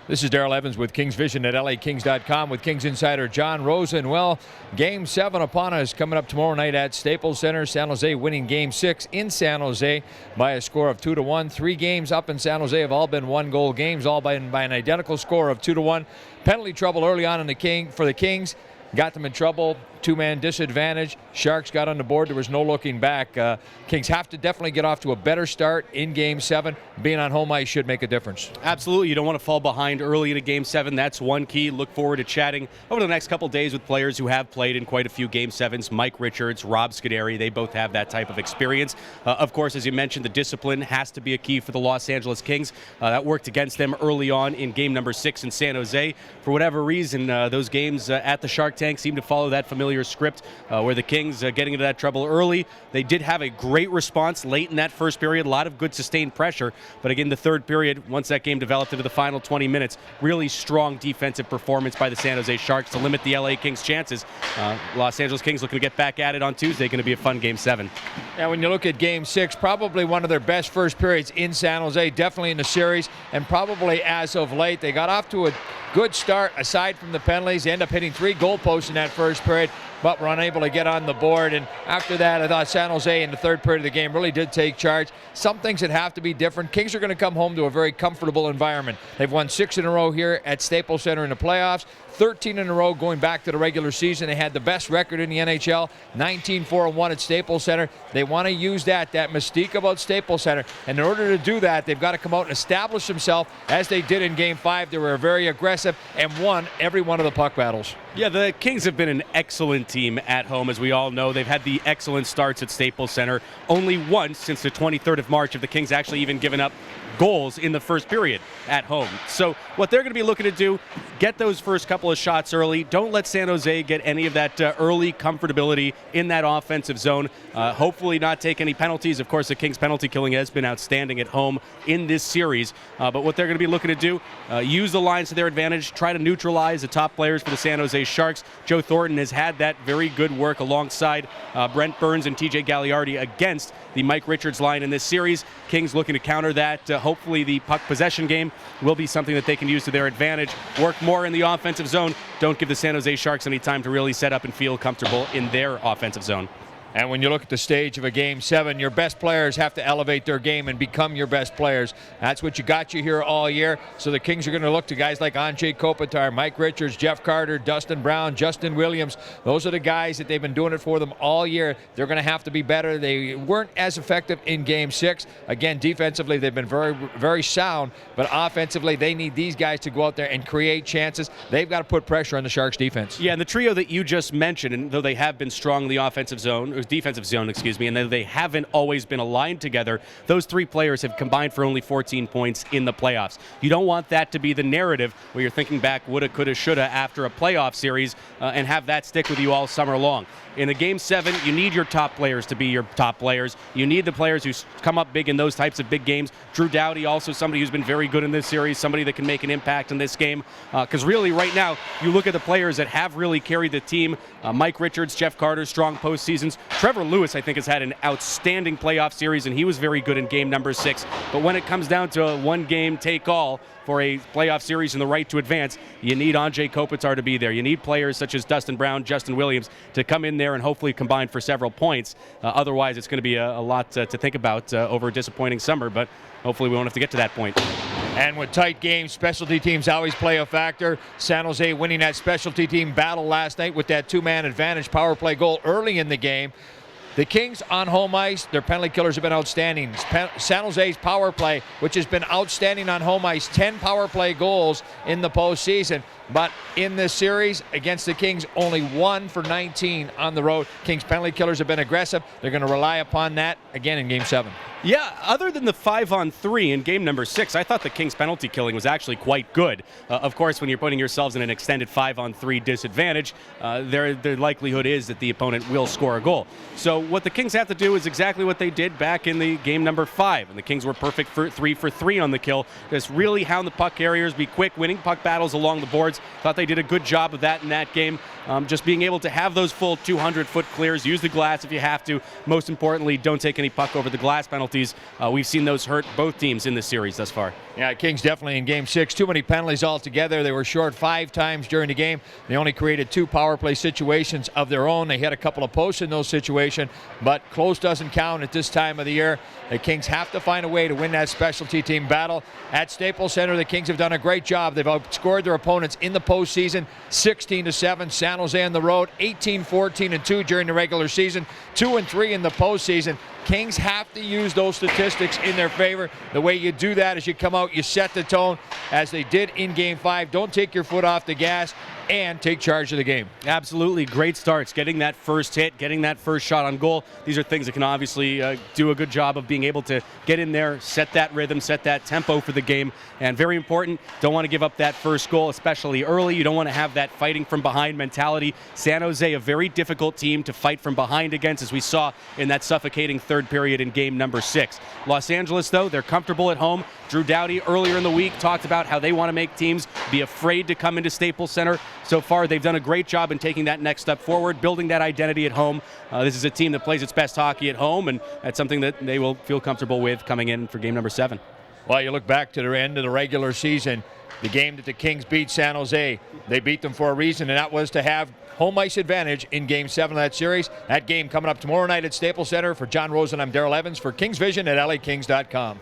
This is Daryl Evans with Kings Vision at LAKings.com with Kings insider John Rosen. Well, Game 7 upon us coming up tomorrow night at Staples Center. San Jose winning Game 6 in San Jose by a score of 2-1. 3 games up in San Jose have all been one-goal games, all by an identical score of 2-1. Penalty trouble early on for the Kings. Got them in trouble. Two-man disadvantage. Sharks got on the board. There was no looking back. Kings have to definitely get off to a better start in Game 7. Being on home ice should make a difference. Absolutely. You don't want to fall behind early in a Game 7. That's one key. Look forward to chatting over the next couple days with players who have played in quite a few Game 7s. Mike Richards, Rob Scuderi, they both have that type of experience. Of course, as you mentioned, the discipline has to be a key for the Los Angeles Kings. That worked against them early on in Game number 6 in San Jose. For whatever reason, those games at the Shark Tank seem to follow that familiar script where the Kings getting into that trouble early. They did have a great response late in that first period, a lot of good sustained pressure, but again the third period, once that game developed into the final 20 minutes, really strong defensive performance by the San Jose Sharks to limit the LA Kings chances. Los Angeles Kings looking to get back at it on Tuesday. Going to be a fun Game 7. Yeah, when you look at Game 6, probably one of their best first periods in San Jose, definitely in the series, and probably as of late. They got off to a good start aside from the penalties. They end up hitting 3 goalposts in that first period, but were unable to get on the board. And after that, I thought San Jose in the third period of the game really did take charge. Some things that have to be different. Kings are going to come home to a very comfortable environment. They've won 6 in a row here at Staples Center in the playoffs, 13 in a row going back to the regular season. They had the best record in the NHL, 19-4-1 at Staples Center. They want to use that mystique about Staples Center. And in order to do that, they've got to come out and establish themselves as they did in Game 5. They were very aggressive and won every one of the puck battles. Yeah, the Kings have been an excellent team at home, as we all know. They've had the excellent starts at Staples Center. Only once since the 23rd of March have the Kings actually even given up goals in the first period at home. So what they're going to be looking to do, get those first couple of shots early. Don't let San Jose get any of that early comfortability in that offensive zone. Hopefully not take any penalties. Of course, the Kings penalty killing has been outstanding at home in this series. But what they're going to be looking to do, use the lines to their advantage, try to neutralize the top players for the San Jose Sharks. Joe Thornton has had that very good work alongside Brent Burns and TJ Galliardi against the Mike Richards line in this series. Kings looking to counter that. Hopefully the puck possession game will be something that they can use to their advantage. Work more in the offensive zone. Don't give the San Jose Sharks any time to really set up and feel comfortable in their offensive zone. And when you look at the stage of a Game 7, your best players have to elevate their game and become your best players. That's what got you here all year. So the Kings are going to look to guys like Anze Kopitar, Mike Richards, Jeff Carter, Dustin Brown, Justin Williams. Those are the guys that they've been doing it for them all year. They're going to have to be better. They weren't as effective in Game 6. Again, defensively, they've been very, very sound. But offensively, they need these guys to go out there and create chances. They've got to put pressure on the Sharks' defense. Yeah, and the trio that you just mentioned, and though they have been strong in the offensive zone, or defensive zone, and though they haven't always been aligned together, those 3 players have combined for only 14 points in the playoffs. You don't want that to be the narrative where you're thinking back woulda, coulda, shoulda after a playoff series and have that stick with you all summer long. In a Game 7, you need your top players to be your top players. You need the players who come up big in those types of big games. Drew Doughty, also somebody who's been very good in this series, somebody that can make an impact in this game. Because really, right now, you look at the players that have really carried the team. Mike Richards, Jeff Carter, strong postseasons. Trevor Lewis, I think, has had an outstanding playoff series, and he was very good in Game number 6. But when it comes down to a one-game take-all for a playoff series and the right to advance, you need Anze Kopitar to be there. You need players such as Dustin Brown, Justin Williams to come in there and hopefully combine for several points. Otherwise, it's going to be a lot to think about over a disappointing summer, but hopefully we won't have to get to that point. And with tight games, specialty teams always play a factor. San Jose winning that specialty team battle last night with that 2-man advantage power play goal early in the game. The Kings on home ice, their penalty killers have been outstanding. San Jose's power play, which has been outstanding on home ice, 10 power play goals in the postseason. But in this series against the Kings, only 1 for 19 on the road. Kings penalty killers have been aggressive. They're going to rely upon that again in Game 7. Yeah, other than the 5-on-3 in Game number 6, I thought the Kings penalty killing was actually quite good. Of course, when you're putting yourselves in an extended 5-on-3 disadvantage, the likelihood is that the opponent will score a goal. So what the Kings have to do is exactly what they did back in the Game number 5. And the Kings were perfect for 3 for 3 on the kill. Just really hound the puck carriers, be quick, winning puck battles along the boards. Thought they did a good job of that in that game. Just being able to have those full 200-foot clears, use the glass if you have to. Most importantly, don't take any puck over the glass penalties. penalties. We've seen those hurt both teams in this series thus far. Yeah, Kings definitely in Game 6. Too many penalties altogether. They were short 5 times during the game. They only created 2 power play situations of their own. They hit a couple of posts in those situations, but close doesn't count at this time of the year. The Kings have to find a way to win that specialty team battle. At Staples Center, the Kings have done a great job. They've outscored their opponents in the postseason 16-7. San Jose on the road 18-14-2 during the regular season, 2-3 in the postseason. Kings have to use those statistics in their favor. The way you do that is you come out, you set the tone, as they did in Game 5. Don't take your foot off the gas and take charge of the game. Absolutely. Great starts. Getting that first hit, getting that first shot on goal. These are things that can obviously do a good job of being able to get in there, set that rhythm, set that tempo for the game. And very important, don't want to give up that first goal, especially early. You don't want to have that fighting from behind mentality. San Jose, a very difficult team to fight from behind against, as we saw in that suffocating third period in game number 6. Los Angeles, though, they're comfortable at home. Drew Doughty earlier in the week talked about how they want to make teams be afraid to come into Staples Center. So far, they've done a great job in taking that next step forward, building that identity at home. This is a team that plays its best hockey at home, and that's something that they will feel comfortable with coming in for game number 7. Well, you look back to the end of the regular season, the game that the Kings beat San Jose, they beat them for a reason, and that was to have home ice advantage in Game 7 of that series. That game coming up tomorrow night at Staples Center. For John Rosen, I'm Daryl Evans for Kings Vision at LAKings.com.